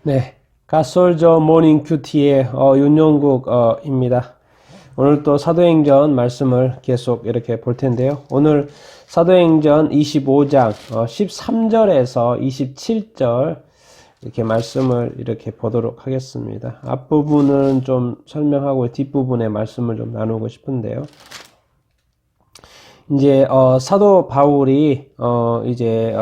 네, 갓솔저 모닝 큐티의 윤용국입니다. 오늘 또 사도행전 말씀을 계속 이렇게 볼 텐데요. 오늘 사도행전 25장 13절에서 27절 이렇게 말씀을 이렇게 보도록 하겠습니다. 앞부분은 좀 설명하고 뒷부분의 말씀을 좀 나누고 싶은데요. 이제 사도 바울이 이제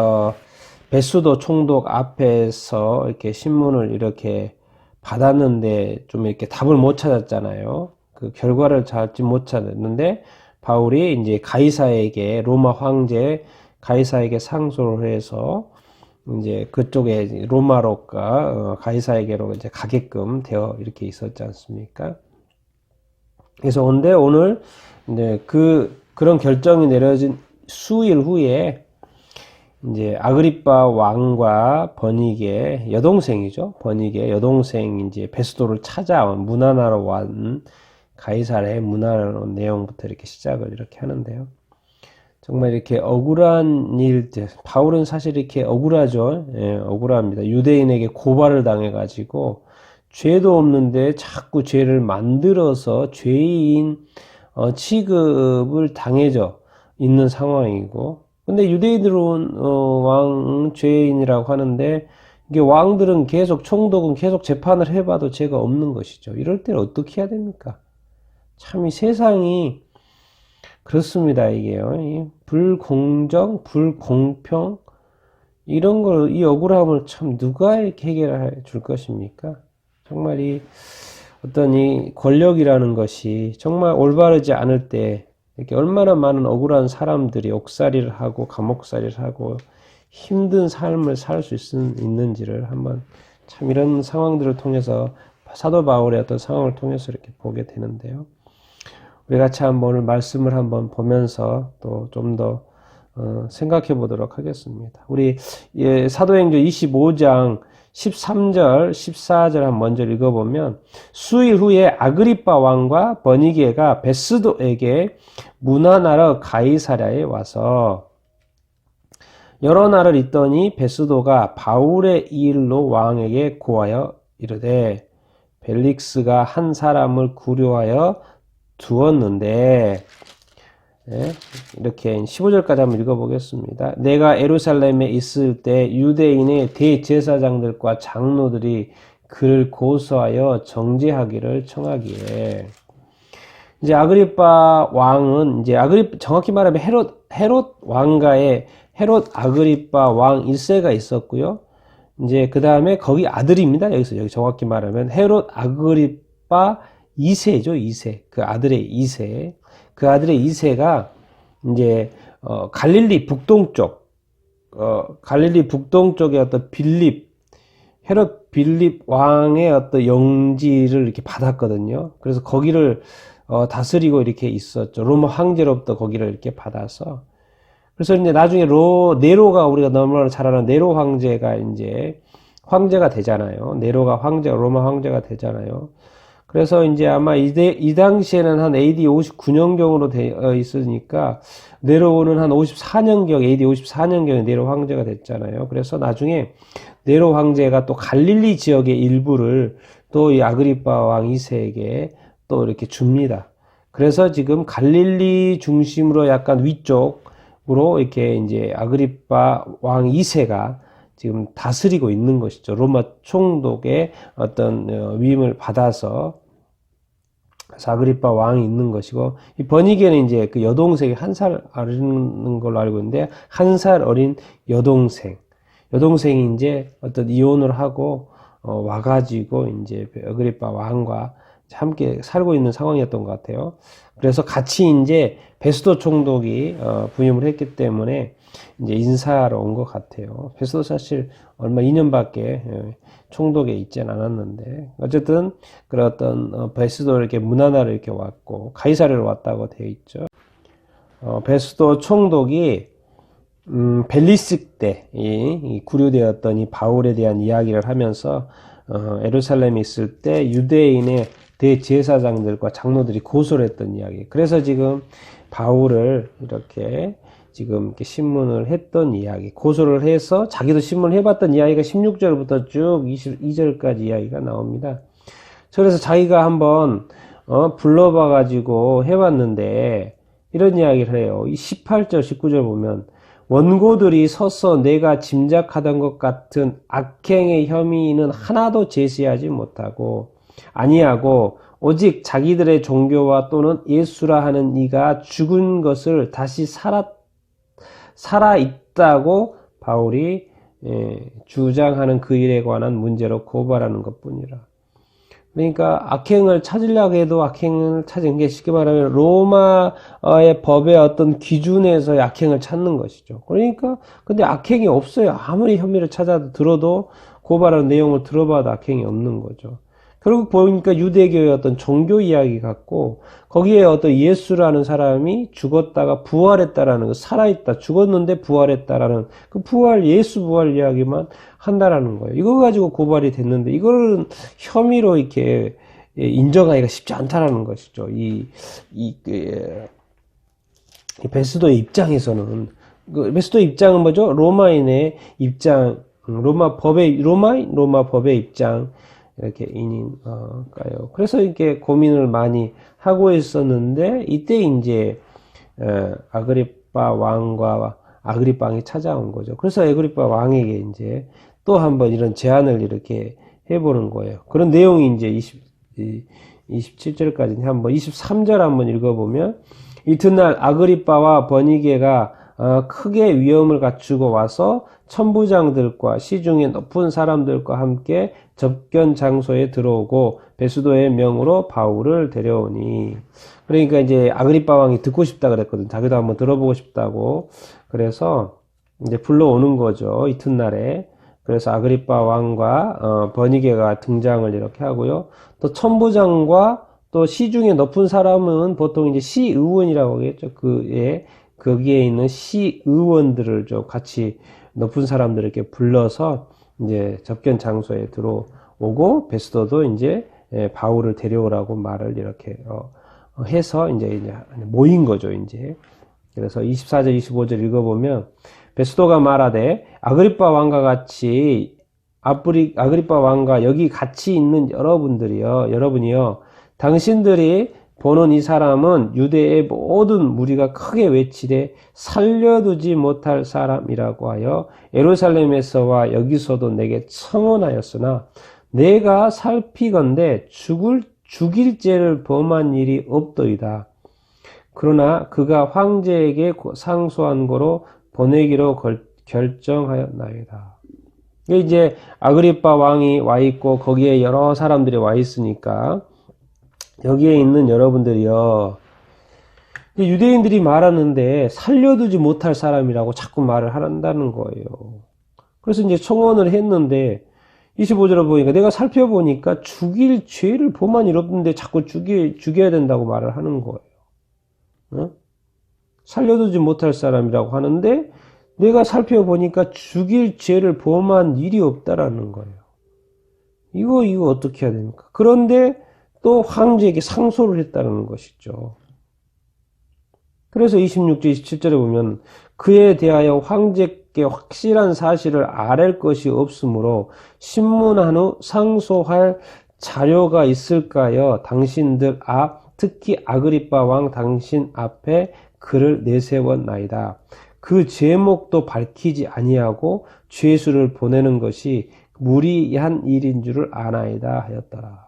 베수도 총독 앞에서 이렇게 신문을 이렇게 받았는데 좀 이렇게 답을 못 찾았잖아요. 그 결과를 찾지 못 찾았는데 바울이 이제 가이사에게 로마 황제 가이사에게 상소를 해서 이제 그쪽에 로마로가 가이사에게로 이제 가게끔 되어 이렇게 있었지 않습니까? 그래서 근데 오늘 이제 그런 결정이 내려진 수일 후에 이제 아그리빠 왕과 버니게 여동생이죠. 버니게 여동생 이제 베스도를 찾아온 문안하러 온 가이사의 문안하러 온 내용부터 이렇게 시작을 이렇게 하는데요. 정말 이렇게 억울한 일들, 바울은 사실 이렇게 억울하죠. 예, 억울합니다. 유대인에게 고발을 당해가지고 죄도 없는데 자꾸 죄를 만들어서 죄인 취급을 당해져 있는 상황이고, 근데 유대인들은 왕 죄인이라고 하는데 이게 왕들은 계속 총독은 계속 재판을 해봐도 죄가 없는 것이죠. 이럴 때는 어떻게 해야 됩니까? 참 이 세상이 그렇습니다. 이게요. 이 불공정, 불공평 이런 걸 이 억울함을 참 누가 이렇게 해결해 줄 것입니까? 정말 이 어떤 이 권력이라는 것이 정말 올바르지 않을 때 이렇게 얼마나 많은 억울한 사람들이 옥살이를 하고 감옥살이를 하고 힘든 삶을 살 수 있는지를 한번 참 이런 상황들을 통해서 사도 바울의 어떤 상황을 통해서 이렇게 보게 되는데요. 우리 같이 한번 오늘 말씀을 한번 보면서 또 좀 더 생각해 보도록 하겠습니다. 우리 사도행전 25장 13절, 14절 한번 먼저 읽어보면 수일 후에 아그리빠 왕과 버니게가 베스도에게 문안하러 가이사랴에 와서 여러 날을 있더니 베스도가 바울의 일로 왕에게 고하여 이르되 벨릭스가 한 사람을 구려하여 두었는데, 네, 이렇게 15절까지 한번 읽어보겠습니다. 내가 예루살렘에 있을 때 유대인의 대제사장들과 장로들이 그를 고소하여 정죄하기를 청하기에, 이제 아그리빠 왕은 이제 정확히 말하면 헤롯 왕가의 헤롯 아그리빠 왕 1세가 있었고요. 이제 그 다음에 거기 아들입니다. 여기 정확히 말하면 헤롯 아그리빠 2세죠, 2세. 그 아들의 2세. 그 아들의 2세가 이제 갈릴리 북동쪽, 갈릴리 북동쪽의 어떤 헤롯 빌립 왕의 어떤 영지를 이렇게 받았거든요. 그래서 거기를 다스리고 이렇게 있었죠. 로마 황제로부터 거기를 이렇게 받아서. 그래서 이제 나중에 네로가 우리가 너무나 잘 아는 네로 황제가 이제 황제가 되잖아요. 네로가 로마 황제가 되잖아요. 그래서 이제 아마 이 당시에는 한 AD 59년경으로 되어 있으니까 네로는 한 54년경, AD 54년경에 네로 황제가 됐잖아요. 그래서 나중에 네로 황제가 또 갈릴리 지역의 일부를 또 이 아그리빠 왕 2세에게 또 이렇게 줍니다. 그래서 지금 갈릴리 중심으로 약간 위쪽으로 이렇게 이제 아그리빠 왕 2세가 지금 다스리고 있는 것이죠. 로마 총독의 어떤 위임을 받아서 아그리빠 왕이 있는 것이고, 이 버니게는 이제 그 여동생이 한 살 어린 걸로 알고 있는데, 한 살 어린 여동생이 이제 어떤 이혼을 하고 와가지고 이제 아그리빠 왕과 함께 살고 있는 상황이었던 것 같아요. 그래서 같이 이제 베스도 총독이 부임을 했기 때문에 이제 인사하러 온 것 같아요. 베스도 사실 얼마 2년밖에 총독에 있지는 않았는데, 어쨌든 그런 어떤 베스도 이렇게 문안하러 이렇게 왔고 가이사랴로 왔다고 되어 있죠. 베스도 총독이 벨리스 때 이 구류되었던 이 바울에 대한 이야기를 하면서 예루살렘에 있을 때 유대인의 대제사장들과 장로들이 고소를 했던 이야기. 그래서 지금 바울을 이렇게 지금 이렇게 신문을 했던 이야기, 고소를 해서 자기도 신문을 해봤던 이야기가 16절부터 쭉 22절까지 이야기가 나옵니다. 그래서 자기가 한번 불러봐가지고 해봤는데 이런 이야기를 해요. 이 18절, 19절 보면 원고들이 서서 내가 짐작하던 것 같은 악행의 혐의는 하나도 제시하지 못하고 아니하고 오직 자기들의 종교와 또는 예수라 하는 이가 죽은 것을 다시 살아있다고 바울이 주장하는 그 일에 관한 문제로 고발하는 것뿐이라. 그러니까 악행을 찾으려고 해도 악행을 찾은 게 쉽게 말하면 로마의 법의 어떤 기준에서의 악행을 찾는 것이죠. 그러니까 근데 악행이 없어요. 아무리 혐의를 들어도 고발하는 내용을 들어봐도 악행이 없는 거죠. 결국 보니까 유대교의 어떤 종교 이야기 같고 거기에 어떤 예수라는 사람이 죽었다가 부활했다라는 거, 살아있다, 죽었는데 부활했다라는 그 예수 부활 이야기만 한다라는 거예요. 이거 가지고 고발이 됐는데 이거는 혐의로 이렇게 인정하기가 쉽지 않다라는 것이죠. 이 베스도의 입장에서는 베스도의 입장은 뭐죠? 로마인의 입장, 로마 법의 입장. 이렇게 인인가요. 그래서 이렇게 고민을 많이 하고 있었는데 이때 이제 아그리빠 왕과 아그리빠 왕이 찾아온 거죠. 그래서 아그리빠 왕에게 이제 또 한번 이런 제안을 이렇게 해보는 거예요. 그런 내용이 이제 27절까지 한번 23절 한번 읽어보면 이튿날 아그리빠와 버니게가 크게 위험을 갖추고 와서 천부장들과 시중의 높은 사람들과 함께 접견 장소에 들어오고 베스도의 명으로 바울을 데려오니. 그러니까 이제 아그리빠 왕이 듣고 싶다 그랬거든. 자기도 한번 들어보고 싶다고. 그래서 이제 불러오는 거죠. 이튿날에. 그래서 아그리빠 왕과 버니게가 등장을 이렇게 하고요. 또 천부장과 또 시중에 높은 사람은 보통 이제 시의원이라고 하겠죠. 거기에 있는 시의원들을 좀 같이 높은 사람들을 이렇게 불러서 이제 접견 장소에 들어오고 베스도도 이제 바울을 데려오라고 말을 이렇게 해서 이제 모인 거죠. 이제 그래서 24절 25절 읽어보면 베스도가 말하되 아그리빠 왕과 여기 같이 있는 여러분이요 당신들이 보는 이 사람은 유대의 모든 무리가 크게 외치되 살려두지 못할 사람이라고 하여 예루살렘에서와 여기서도 내게 청언하였으나 내가 살피건대 죽일 죄를 범한 일이 없더이다. 그러나 그가 황제에게 상소한 거로 보내기로 결정하였나이다. 이제 아그리빠 왕이 와 있고 거기에 여러 사람들이 와 있으니까 여기에 있는 여러분들이요. 유대인들이 말하는데 살려두지 못할 사람이라고 자꾸 말을 한다는 거예요. 그래서 이제 청원을 했는데 25절을 보니까 내가 살펴보니까 죽일 죄를 범한 일 없는데 자꾸 죽여야 된다고 말을 하는 거예요. 어? 살려두지 못할 사람이라고 하는데 내가 살펴보니까 죽일 죄를 범한 일이 없다라는 거예요. 이거 어떻게 해야 됩니까? 그런데 또 황제에게 상소를 했다는 것이죠. 그래서 26절, 27절에 보면 그에 대하여 황제께 확실한 사실을 아랠 것이 없으므로 신문한 후 상소할 자료가 있을까요? 당신들 특히 아그리빠 왕 당신 앞에 그를 내세웠나이다. 그 제목도 밝히지 아니하고 죄수를 보내는 것이 무리한 일인 줄을 아나이다 하였더라.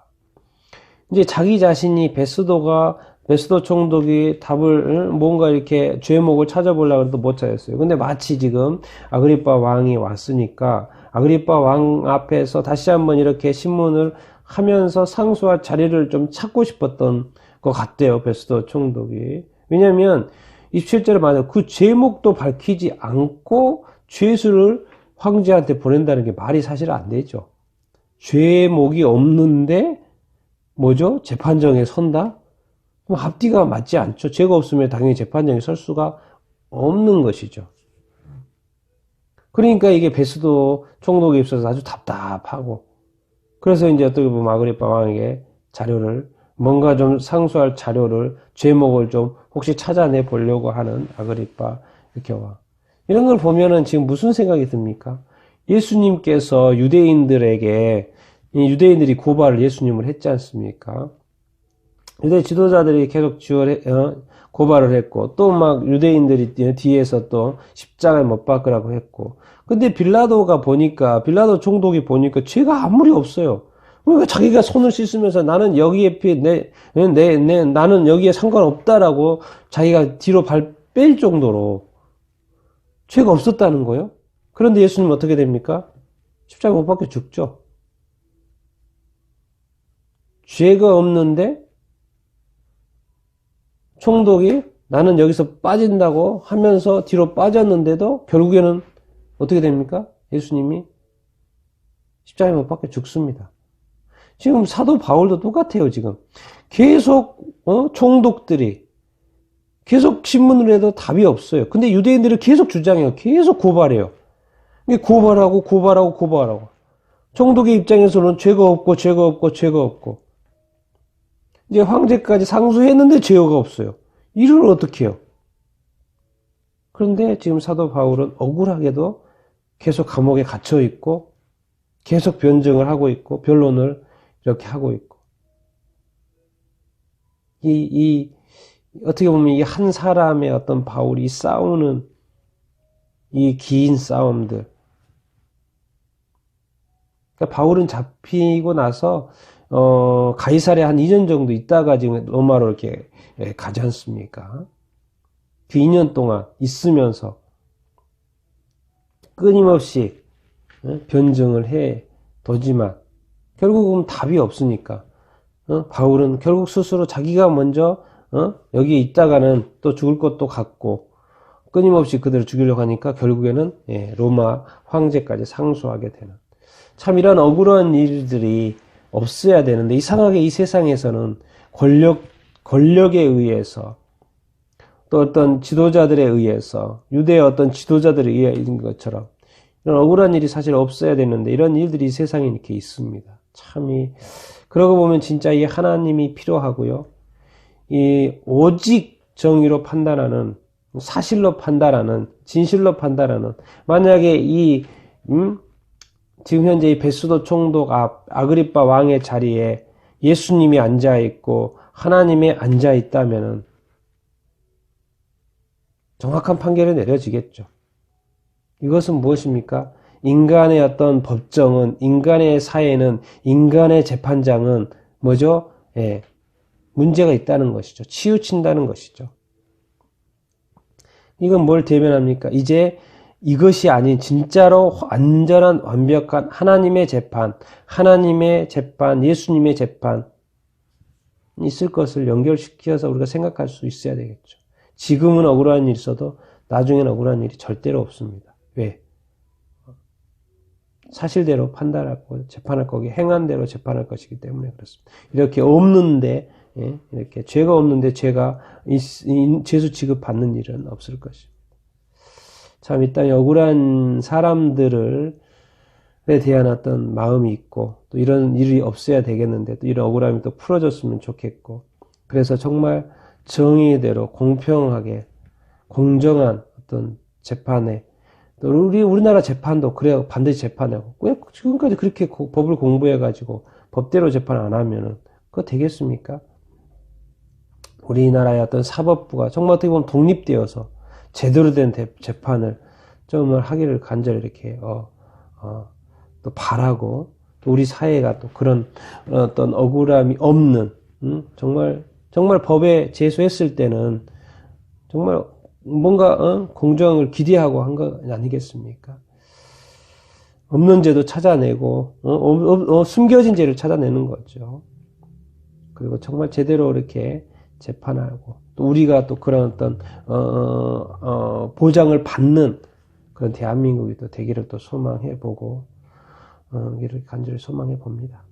이제 자기 자신이 베스도 총독이 답을 뭔가 이렇게 죄목을 찾아보려고 해도 못 찾았어요. 근데 마치 지금 아그리빠 왕이 왔으니까 아그리빠 왕 앞에서 다시 한번 이렇게 신문을 하면서 상소할 자리를 좀 찾고 싶었던 것 같대요. 베스도 총독이. 왜냐하면 27절에 말하면 그 제목도 밝히지 않고 죄수를 황제한테 보낸다는 게 말이 사실 안 되죠. 죄목이 없는데 뭐죠? 재판정에 선다? 그럼 앞뒤가 맞지 않죠. 죄가 없으면 당연히 재판정에 설 수가 없는 것이죠. 그러니까 이게 베스도 총독에 있어서 아주 답답하고 그래서 이제 어떻게 보면 아그리빠 왕에게 뭔가 좀 상소할 자료를 제목을 좀 혹시 찾아내 보려고 하는 아그리빠 이렇게 와. 이런 걸 보면은 지금 무슨 생각이 듭니까? 예수님께서 유대인들에게, 이 유대인들이 고발을 예수님을 했지 않습니까? 유대 지도자들이 계속 고발을 했고, 또 막 유대인들이 뒤에서 또 십자가에 못 박으라고 했고, 근데 빌라도 총독이 보니까 죄가 아무리 없어요. 그러니까 자기가 손을 씻으면서 나는 여기에 나는 여기에 상관없다라고 자기가 뒤로 발 뺄 정도로 죄가 없었다는 거예요. 그런데 예수님 어떻게 됩니까? 십자가 못 박혀 죽죠. 죄가 없는데 총독이 나는 여기서 빠진다고 하면서 뒤로 빠졌는데도 결국에는 어떻게 됩니까? 예수님이 십자가에 못 박혀 죽습니다. 지금 사도 바울도 똑같아요, 지금. 계속, 총독들이 계속 신문을 해도 답이 없어요. 근데 유대인들은 계속 주장해요. 계속 고발해요. 고발하고. 총독의 입장에서는 죄가 없고. 이제 황제까지 상소했는데 죄가 없어요. 이를 어떻게 해요? 그런데 지금 사도 바울은 억울하게도 계속 감옥에 갇혀 있고, 계속 변증을 하고 있고, 변론을 이렇게 하고 있고. 어떻게 보면 이 한 사람의 어떤 바울이 싸우는 이 긴 싸움들. 그러니까 바울은 잡히고 나서, 가이사랴 한 2년 정도 있다가 지금 로마로 이렇게 가지 않습니까? 그 2년 동안 있으면서 끊임없이 변증을 해 도지만 결국은 답이 없으니까 바울은 결국 스스로 자기가 먼저 여기에 있다가는 또 죽을 것도 같고 끊임없이 그들을 죽이려고 하니까 결국에는 로마 황제까지 상소하게 되는 참 이런 억울한 일들이 없어야 되는데 이상하게 이 세상에서는 권력에 의해서 또 어떤 지도자들에 의해서 유대의 어떤 지도자들에 의해 있는 것처럼 이런 억울한 일이 사실 없어야 되는데 이런 일들이 이 세상에 이렇게 있습니다. 참이 그러고 보면 진짜 이 하나님이 필요하고요. 이 오직 정의로 판단하는 사실로 판단하는 진실로 판단하는 만약에 지금 현재 이 베스도 총독 앞 아그리빠 왕의 자리에 예수님이 앉아 있고 하나님이 앉아 있다면은 정확한 판결이 내려지겠죠. 이것은 무엇입니까? 인간의 어떤 법정은, 인간의 사회는, 인간의 재판장은 뭐죠? 문제가 있다는 것이죠. 치우친다는 것이죠. 이건 뭘 대변합니까? 이제 이것이 아닌 진짜로 완전한 완벽한 하나님의 재판, 예수님의 재판 있을 것을 연결시켜서 우리가 생각할 수 있어야 되겠죠. 지금은 억울한 일이 있어도 나중에는 억울한 일이 절대로 없습니다. 왜? 사실대로 판단하고 재판할 거기 행한 대로 재판할 것이기 때문에 그렇습니다. 이렇게 없는데 이렇게 죄가 없는데 죄수 취급받는 일은 없을 것입니다. 참 이 땅에 억울한 사람들에 대한 어떤 마음이 있고 또 이런 일이 없어야 되겠는데 또 이런 억울함이 또 풀어졌으면 좋겠고 그래서 정말 정의대로 공평하게 공정한 어떤 재판에 또 우리나라 재판도 그래요. 반드시 재판하고 왜 지금까지 그렇게 법을 공부해가지고 법대로 재판 안 하면은 그거 되겠습니까? 우리나라의 어떤 사법부가 정말 어떻게 보면 독립되어서 제대로 된 재판을 좀 하기를 간절히 이렇게 또 바라고 또 우리 사회가 또 그런 어떤 억울함이 없는 정말 법에 제소했을 때는 정말 뭔가 공정을 기대하고 한 거 아니겠습니까? 없는 죄도 찾아내고 숨겨진 죄를 찾아내는 거죠. 그리고 정말 제대로 이렇게 재판하고 또 우리가 또 그런 어떤 보장을 받는 그런 대한민국이 또 되기를 또 소망해 보고 이렇게 간절히 소망해 봅니다.